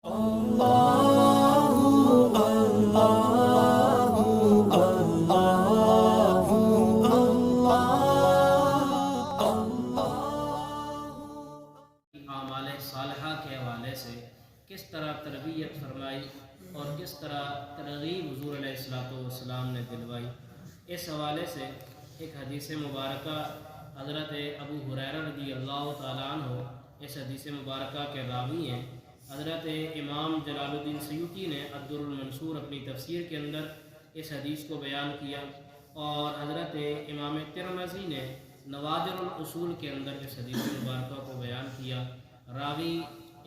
اعمال صالحہ کے حوالے سے کس طرح تربیت فرمائی اور کس طرح ترغیب حضور علیہ السلام نے دلوائی، اس حوالے سے ایک حدیث مبارکہ حضرت ابو ہریرہ رضی اللہ تعالیٰ عنہ اس حدیث مبارکہ کے راوی ہیں۔ حضرت امام جلال الدین سیوطی نے الدر المنصور اپنی تفسیر کے اندر اس حدیث کو بیان کیا، اور حضرت امام ترمذی نے نوادر الاصول کے اندر اس حدیث مبارکہ کو بیان کیا۔ راوی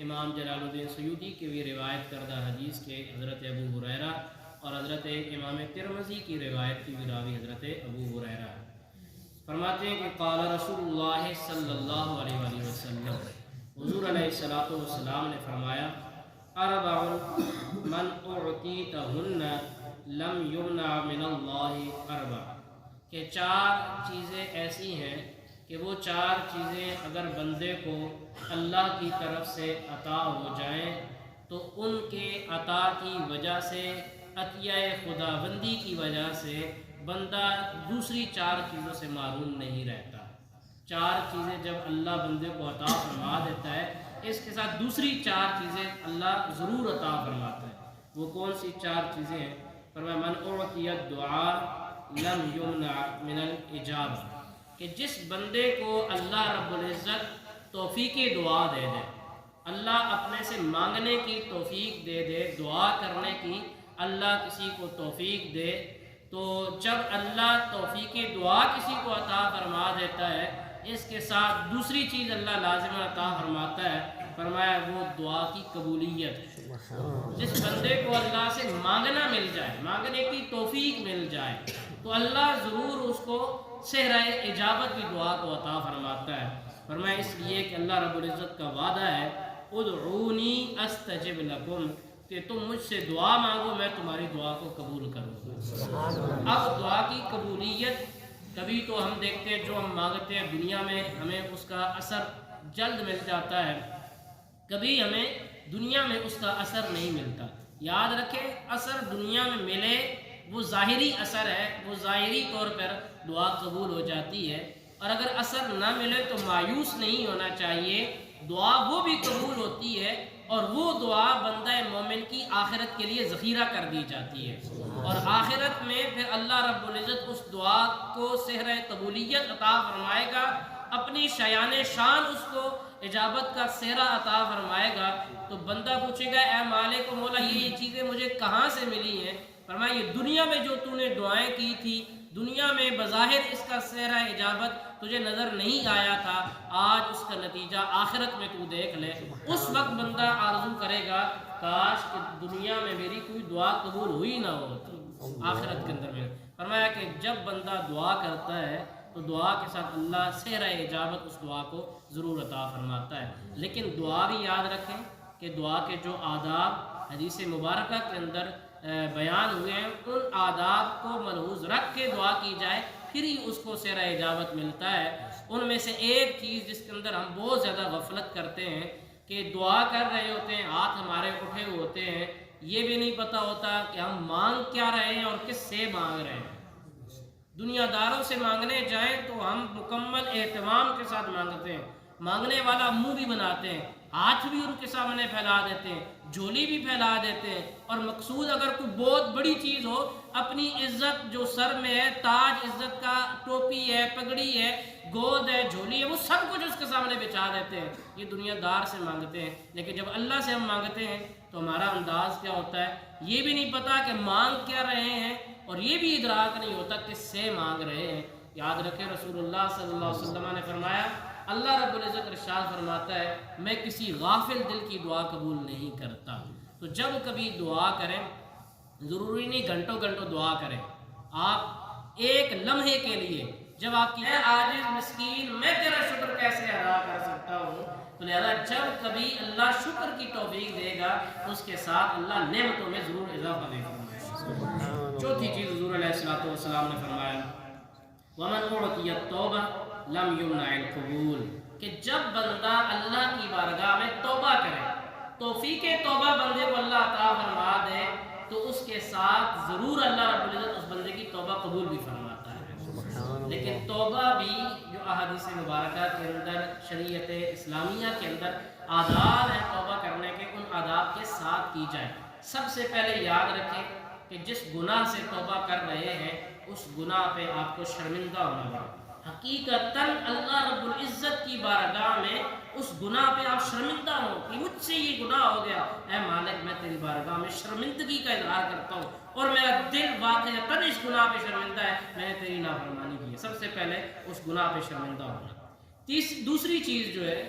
امام جلال الدین سیوطی کی بھی روایت کردہ حدیث کے حضرت ابو ہریرہ، اور حضرت امام ترمذی کی روایت کی بھی راوی حضرت ابو ہریرہ ہے۔ فرماتے ہیں کہ قال رسول اللہ صلی اللہ علیہ وآلہ وسلم، حضور علیہ السلام نے فرمایا، اربع من اعطیتہن لم یمنع من اللہ اربع، کہ 4 چیزیں ایسی ہیں کہ وہ 4 چیزیں اگر بندے کو اللہ کی طرف سے عطا ہو جائیں تو ان کے عطا کی وجہ سے، عطیہ خداوندی کی وجہ سے بندہ دوسری 4 چیزوں سے محروم نہیں رہتا۔ 4 چیزیں جب اللہ بندے کو عطا فرما دیتا ہے، اس کے ساتھ دوسری 4 چیزیں اللہ ضرور عطا فرماتا ہے۔ وہ کون سی 4 چیزیں ہیں؟ فرمایا من اعطی الدعاء لم یمنع من الاجابہ، کہ جس بندے کو اللہ رب العزت توفیق دعا دے دے، اللہ اپنے سے مانگنے کی توفیق دے دے، دعا کرنے کی اللہ کسی کو توفیق دے، تو جب اللہ توفیق دعا کسی کو عطا فرما دیتا ہے، اس کے ساتھ دوسری چیز اللہ لازم عطا فرماتا ہے، فرمایا وہ دعا کی قبولیت ہے۔ جس بندے کو اللہ سے مانگنا مل جائے، مانگنے کی توفیق مل جائے، تو اللہ ضرور اس کو صحرائے اجابت کی دعا کو عطا فرماتا ہے۔ فرمایا اس لیے کہ اللہ رب العزت کا وعدہ ہے، ادعونی استجب لکم، کہ تم مجھ سے دعا مانگو میں تمہاری دعا کو قبول کروں گا۔ اب دعا کی قبولیت، کبھی تو ہم دیکھتے ہیں جو ہم مانگتے ہیں دنیا میں ہمیں اس کا اثر جلد مل جاتا ہے، کبھی ہمیں دنیا میں اس کا اثر نہیں ملتا۔ یاد رکھیں، اثر دنیا میں ملے وہ ظاہری اثر ہے، وہ ظاہری طور پر دعا قبول ہو جاتی ہے، اور اگر اثر نہ ملے تو مایوس نہیں ہونا چاہیے۔ دعا وہ بھی قبول ہوتی ہے، اور وہ دعا بندہ مومن کی آخرت کے لیے ذخیرہ کر دی جاتی ہے، اور آخرت میں پھر اللہ رب العزت اس دعا کو صحرۂ قبولیت عطا فرمائے گا، اپنی شایان شان اس کو اجابت کا صحرا عطا فرمائے گا۔ تو بندہ پوچھے گا، اے مالک و مولا، یہ چیزیں مجھے کہاں سے ملی ہیں؟ فرمایا یہ دنیا میں جو تو نے دعائیں کی تھی، دنیا میں بظاہر اس کا صحرا اجابت تجھے نظر نہیں آیا تھا، آج اس کا نتیجہ آخرت میں تو دیکھ لے۔ اس وقت بندہ آرزو کرے گا کاش کہ دنیا میں میری کوئی دعا قبول ہوئی نہ ہو، آخرت کے اندر میں۔ فرمایا کہ جب بندہ دعا کرتا ہے تو دعا کے ساتھ اللہ صحرا اجابت اس دعا کو ضرور عطا فرماتا ہے۔ لیکن دعا بھی یاد رکھیں کہ دعا کے جو آداب حدیث مبارکہ کے اندر بیان ہوئے ہیں، ان آداب کو ملحوظ رکھ کے دعا کی جائے، پھر ہی اس کو صحرا اجابت ملتا ہے۔ ان میں سے ایک چیز جس کے اندر ہم بہت زیادہ غفلت کرتے ہیں کہ دعا کر رہے ہوتے ہیں، ہاتھ ہمارے اٹھے ہوتے ہیں، یہ بھی نہیں پتہ ہوتا کہ ہم مانگ کیا رہے ہیں اور کس سے مانگ رہے ہیں۔ دنیا داروں سے مانگنے جائیں تو ہم مکمل اہتمام کے ساتھ مانگتے ہیں، مانگنے والا منہ بھی بناتے ہیں، ہاتھ بھی ان کے سامنے پھیلا دیتے ہیں، جھولی بھی پھیلا دیتے ہیں، اور مقصود اگر کوئی بہت بڑی چیز ہو، اپنی عزت جو سر میں ہے، تاج عزت کا، ٹوپی ہے، پگڑی ہے، گود ہے، جھولی ہے، وہ سب کچھ اس کے سامنے بچھا دیتے ہیں۔ یہ دنیا دار سے مانگتے ہیں، لیکن جب اللہ سے ہم مانگتے ہیں تو ہمارا انداز کیا ہوتا ہے؟ یہ بھی نہیں پتا کہ مانگ کیا رہے ہیں، اور یہ بھی ادراک نہیں ہوتا کس سے مانگ رہے ہیں۔ یاد رکھیں رسول اللہ صلی اللہ علیہ وسلم نے فرمایا، اللہ رب العزت ارشاد فرماتا ہے، میں کسی غافل دل کی دعا قبول نہیں کرتا۔ تو جب کبھی دعا کریں، ضروری نہیں گھنٹوں گھنٹوں دعا کریں، آپ ایک لمحے کے لیے جب آپ کی عاجز مسکین میں تیرا شکر کیسے ادا کر سکتا ہوں، تو لہذا جب کبھی اللہ شکر کی توفیق دے گا تو اس کے ساتھ اللہ نعمتوں میں ضرور اضافہ دے گا۔ چوتھی چیز حضور علیہ السلام نے فرمایا، وَمَنْ أُعْطِيَ التَّوْبَةَ لَمْ يُمْنَعِ الْقُبُولَ، کہ جب بندہ اللہ کی بارگاہ میں توبہ کرے توفیق توبہ بندے کو اللہ عطا فرما دے تو اس کے ساتھ ضرور اللہ رب العزت اس بندے کی توبہ قبول بھی فرماتا ہے۔ لیکن توبہ بھی جو احادیث مبارکہ کے اندر، شریعت اسلامیہ کے اندر آداب ہیں توبہ کرنے کے، ان آداب کے ساتھ کی جائے۔ سب سے پہلے یاد رکھیں کہ جس گناہ سے توبہ کر رہے ہیں اس گناہ پہ آپ کو شرمندہ ہونا پڑے۔ حقیقتاً اللہ رب العزت کی بارگاہ میں اس گناہ پہ آپ شرمندہ ہو کہ مجھ سے یہ گناہ ہو گیا، اے مالک میں تیری بارگاہ میں شرمندگی کا اظہار کرتا ہوں اور میرا دل واقعتاً اس گناہ پہ شرمندہ ہے، میں نے تیری نافرمانی کی ہے۔ سب سے پہلے اس گناہ پہ شرمندہ ہونا۔ دوسری چیز جو ہے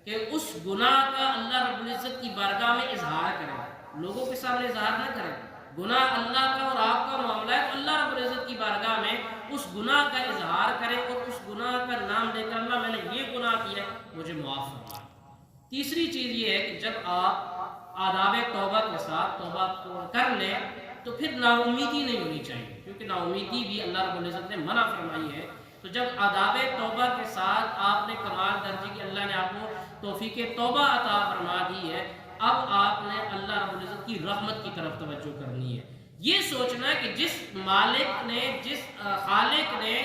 کہ اس گناہ کا اللہ رب العزت کی بارگاہ میں اظہار کریں، لوگوں کے سامنے اظہار نہ کریں۔ گناہ اللہ کا اور آپ کا معاملہ ہے، تو اللہ رب العزت کی بارگاہ میں اس گناہ کا اظہار کریں اور اس گناہ کا نام لے کر اللہ میں نے یہ گناہ کیا ہے مجھے معاف فرما۔ تیسری چیز یہ ہے کہ جب آپ آداب توبہ کے ساتھ توبہ کر لیں تو پھر نا امیدی نہیں ہونی چاہیے، کیونکہ نا امیدی بھی اللہ رب العزت نے منع فرمائی ہے۔ تو جب آداب توبہ کے ساتھ آپ نے کمال درجے کی اللہ نے آپ کو توفیق توبہ عطا فرما دی ہے، اب آپ نے اللہ رب العزت کی رحمت کی طرف توجہ کرنی ہے۔ یہ سوچنا ہے کہ جس مالک نے، جس خالق نے،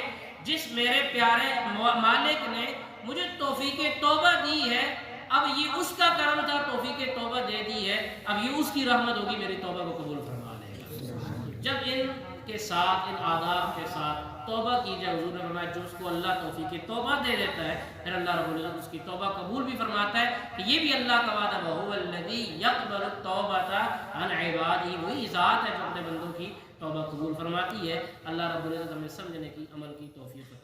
جس میرے پیارے مالک نے مجھے توفیق توبہ دی ہے، اب یہ اس کا کرم تھا، توفیق توبہ دے دی ہے، اب یہ اس کی رحمت ہوگی، میری توبہ کو قبول فرما لے گا۔ جب ان کے ساتھ، ان آداب کے ساتھ توبہ کی جائے، حضور نے فرمایا جو اس کو اللہ توفیق توبہ دے دیتا ہے پھر اللہ رب العزت اس کی توبہ قبول بھی فرماتا ہے، کہ یہ بھی اللہ کا وعدہ، وَهُوَ الَّذِي يَقْبَلُ التَّوْبَةَ عَنْ عِبَادِهِ، وہی ذات ہے جو اپنے بندوں کی توبہ قبول فرماتی ہے۔ اللہ رب العزت ہمیں سمجھنے کی، عمل کی توفیق